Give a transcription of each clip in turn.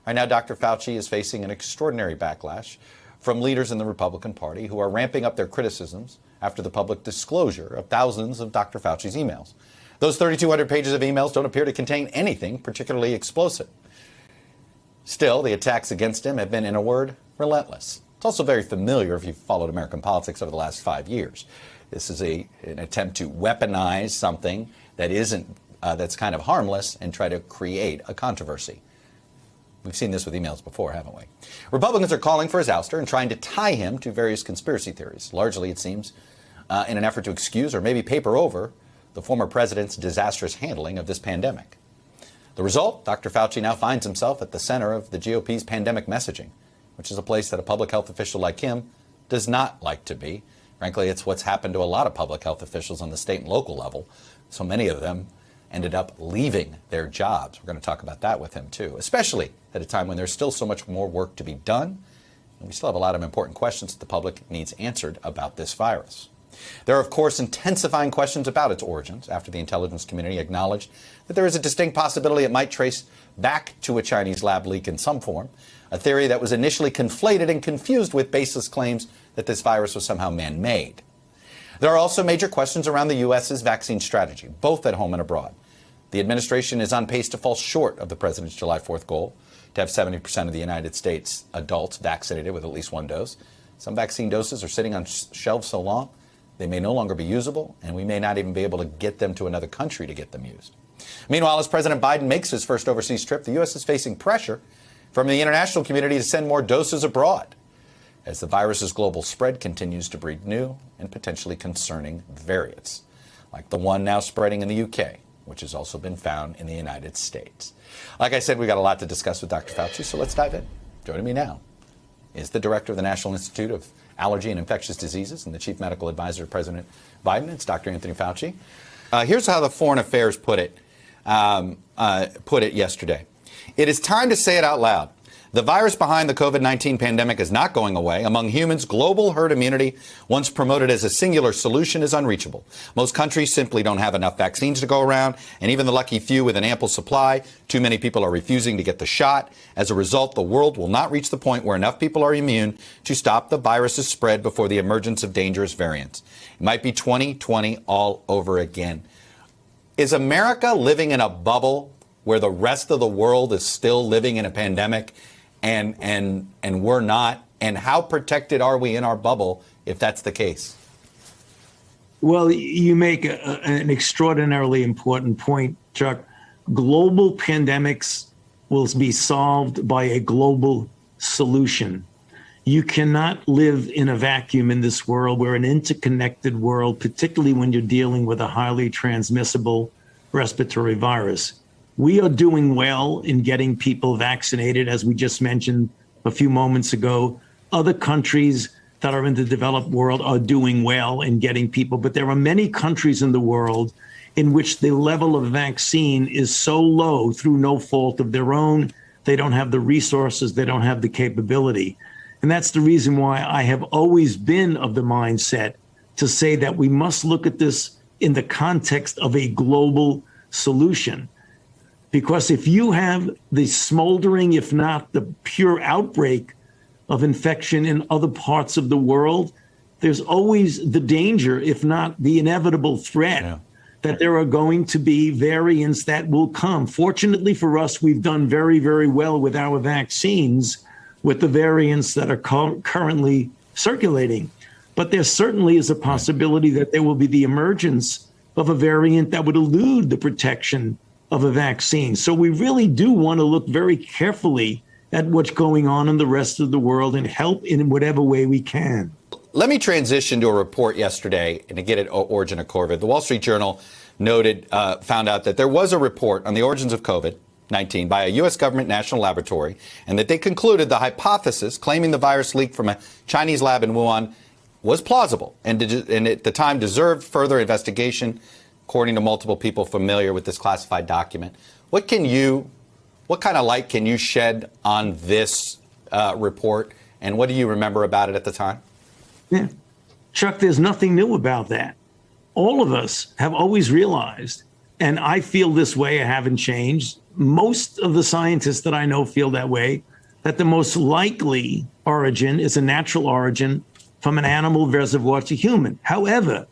Right now, Dr. Fauci is facing an extraordinary backlash from leaders in the Republican Party who are ramping up their criticisms after the public disclosure of thousands of Dr. Fauci's emails. Those 3,200 pages of emails don't appear to contain anything particularly explosive. Still, the attacks against him have been, in a word, relentless. It's also very familiar if you've followed American politics over the last 5 years. This is an attempt to weaponize something that that's kind of harmless and try to create a controversy. We've seen this with emails before, haven't we? Republicans are calling for his ouster and trying to tie him to various conspiracy theories, largely, it seems, in an effort to excuse or maybe paper over the former president's disastrous handling of this pandemic. The result, Dr. Fauci now finds himself at the center of the GOP's pandemic messaging, which is a place that a public health official like him does not like to be. Frankly, it's what's happened to a lot of public health officials on the state and local level. So many of them ended up leaving their jobs. We're going to talk about that with him, too, especially at a time when there's still so much more work to be done. And we still have a lot of important questions that the public needs answered about this virus. There are, of course, intensifying questions about its origins after the intelligence community acknowledged that there is a distinct possibility it might trace back to a Chinese lab leak in some form, a theory that was initially conflated and confused with baseless claims that this virus was somehow man-made. There are also major questions around the U.S.'s vaccine strategy, both at home and abroad. The administration is on pace to fall short of the president's July 4th goal to have 70% of the United States adults vaccinated with at least one dose. Some vaccine doses are sitting on shelves so long they may no longer be usable, and we may not even be able to get them to another country to get them used. Meanwhile, as President Biden makes his first overseas trip, the U.S. is facing pressure from the international community to send more doses abroad as the virus's global spread continues to breed new and potentially concerning variants, like the one now spreading in the UK, which has also been found in the United States. Like I said, we got a lot to discuss with Dr. Fauci, so let's dive in. Joining me now is the director of the National Institute of Allergy and Infectious Diseases and the chief medical advisor to President Biden. It's Dr. Anthony Fauci. Here's how the Foreign Affairs put it yesterday. It is time to say it out loud. The virus behind the COVID-19 pandemic is not going away. Among humans, global herd immunity, once promoted as a singular solution, is unreachable. Most countries simply don't have enough vaccines to go around, and even the lucky few with an ample supply, too many people are refusing to get the shot. As a result, the world will not reach the point where enough people are immune to stop the virus's spread before the emergence of dangerous variants. It might be 2020 all over again. Is America living in a bubble where the rest of the world is still living in a pandemic and we're not? And how protected are we in our bubble if that's the case? Well, you make an extraordinarily important point, Chuck. Global pandemics will be solved by a global solution. You cannot live in a vacuum in this world. We're an interconnected world, particularly when you're dealing with a highly transmissible respiratory virus. We are doing well in getting people vaccinated, as we just mentioned a few moments ago. Other countries that are in the developed world are doing well in getting people, but there are many countries in the world in which the level of vaccine is so low through no fault of their own. They don't have the resources, they don't have the capability. And that's the reason why I have always been of the mindset to say that we must look at this in the context of a global solution. Because if you have the smoldering, if not the pure outbreak of infection in other parts of the world, there's always the danger, if not the inevitable threat, that there are going to be variants that will come. Fortunately for us, we've done very, very well with our vaccines with the variants that are currently circulating. But there certainly is a possibility that there will be the emergence of a variant that would elude the protection of a vaccine. So we really do want to look very carefully at what's going on in the rest of the world and help in whatever way we can. Let me transition to a report yesterday, and to get at origin of COVID. The Wall Street Journal found out that there was a report on the origins of COVID-19 by a U.S. government national laboratory, and that they concluded the hypothesis claiming the virus leaked from a Chinese lab in Wuhan was plausible and at the time deserved further investigation, according to multiple people familiar with this classified document. What kind of light can you shed on this report, and what do you remember about it at the time? Yeah, Chuck, there's nothing new about that. All of us have always realized, and I feel this way, I haven't changed. most of the scientists that I know feel that way, that the most likely origin is a natural origin from an animal reservoir to human. However,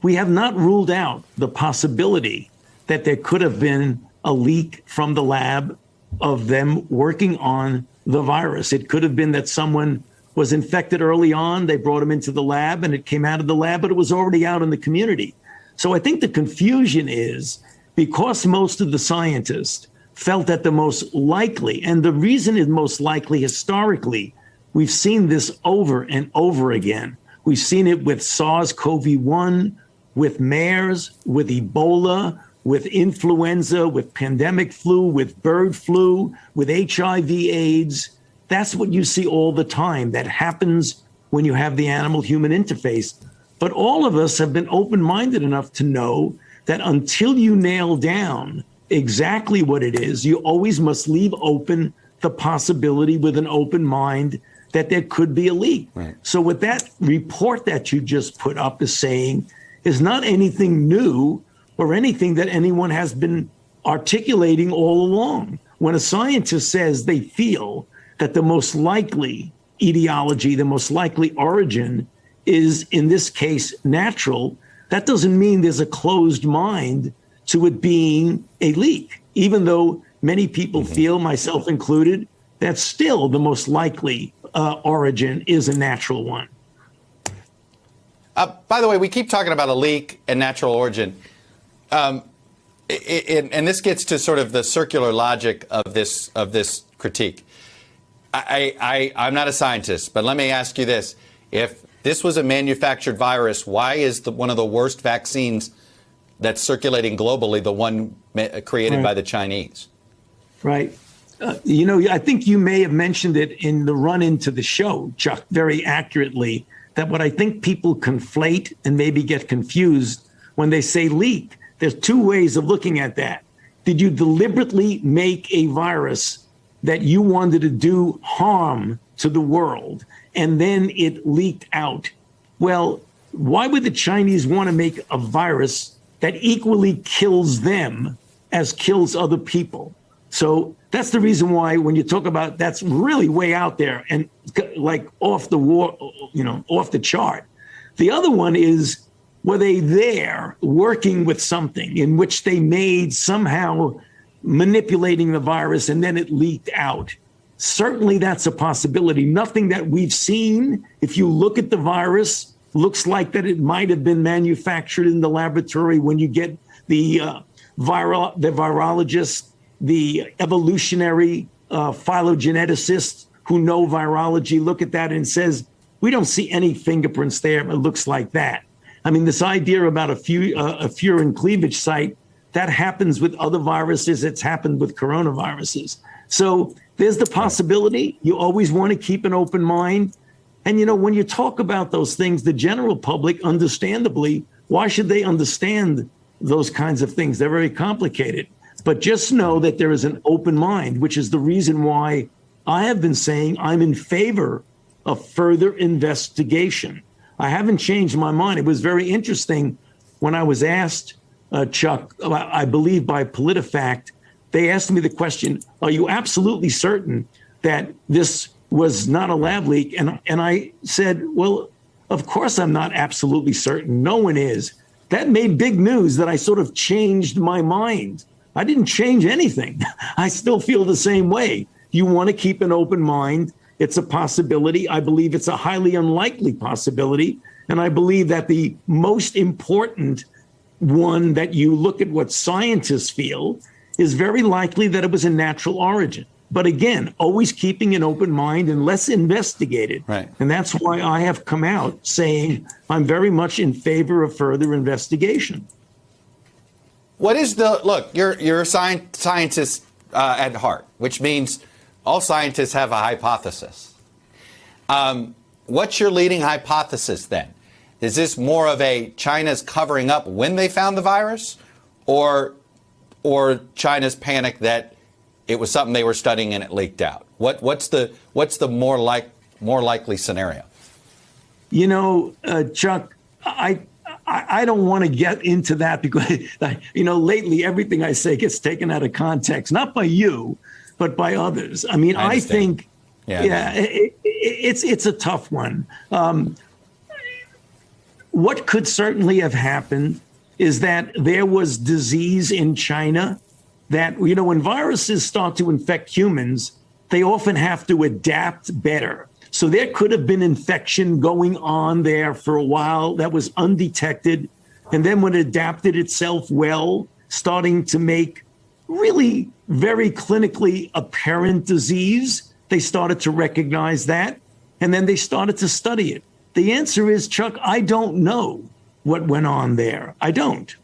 we have not ruled out the possibility that there could have been a leak from the lab of them working on the virus. It could have been that someone was infected early on, they brought him into the lab and it came out of the lab, but it was already out in the community. So I think the confusion is because most of the scientists felt that the most likely, and the reason is most likely historically, we've seen this over and over again. We've seen it with SARS-CoV-1, with MERS, with Ebola, with influenza, with pandemic flu, with bird flu, with HIV/AIDS. That's what you see all the time. That happens when you have the animal-human interface. But all of us have been open-minded enough to know that until you nail down exactly what it is, you always must leave open the possibility with an open mind that there could be a leak. Right. So what that report that you just put up is saying is not anything new or anything that anyone has been articulating all along. When a scientist says they feel that the most likely etiology, the most likely origin is, in this case, natural, that doesn't mean there's a closed mind to it being a leak, even though many people feel, myself included, that still the most likely origin is a natural one. By the way, we keep talking about a leak and natural origin. And this gets to sort of the circular logic of this critique. I'm not a scientist, but let me ask you this. If this was a manufactured virus, why is one of the worst vaccines that's circulating globally the one created by the Chinese? Right. I think you may have mentioned it in the run into the show, Chuck, very accurately, that what I think people conflate and maybe get confused when they say leak. There's two ways of looking at that. Did you deliberately make a virus that you wanted to do harm to the world, and then it leaked out? Well, why would the Chinese want to make a virus that equally kills them as kills other people? So that's the reason why when you talk about that's really way out there and like off the off the chart. The other one is, were they there working with something in which they made somehow manipulating the virus and then it leaked out? Certainly that's a possibility. Nothing that we've seen, if you look at the virus, looks like that it might have been manufactured in the laboratory. When you get the virologist, the evolutionary phylogeneticists who know virology, look at that and says, we don't see any fingerprints there. It looks like that. I mean, this idea about a furin cleavage site, that happens with other viruses. It's happened with coronaviruses. So there's the possibility. You always want to keep an open mind. And, when you talk about those things, the general public, understandably, why should they understand those kinds of things? They're very complicated. But just know that there is an open mind, which is the reason why I have been saying I'm in favor of further investigation. I haven't changed my mind. It was very interesting when I was asked, Chuck, I believe by PolitiFact, they asked me the question, are you absolutely certain that this was not a lab leak? And I said, well, of course I'm not absolutely certain. No one is. That made big news that I sort of changed my mind. I didn't change anything. I still feel the same way. You want to keep an open mind. It's a possibility. I believe it's a highly unlikely possibility. And I believe that the most important one, that you look at what scientists feel, is very likely that it was a natural origin. But again, always keeping an open mind and less investigated. Right. And that's why I have come out saying I'm very much in favor of further investigation. What is look, you're a scientist at heart, which means all scientists have a hypothesis. What's your leading hypothesis then? Is this more of a China's covering up when they found the virus, or China's panic that it was something they were studying and it leaked out? What's the more likely scenario? Chuck, I don't want to get into that because, lately everything I say gets taken out of context, not by you, but by others. I mean, I think, it's a tough one. What could certainly have happened is that there was disease in China that, when viruses start to infect humans, they often have to adapt better. So there could have been infection going on there for a while that was undetected. And then when it adapted itself well, starting to make really very clinically apparent disease, they started to recognize that. And then they started to study it. The answer is, Chuck, I don't know what went on there. I don't.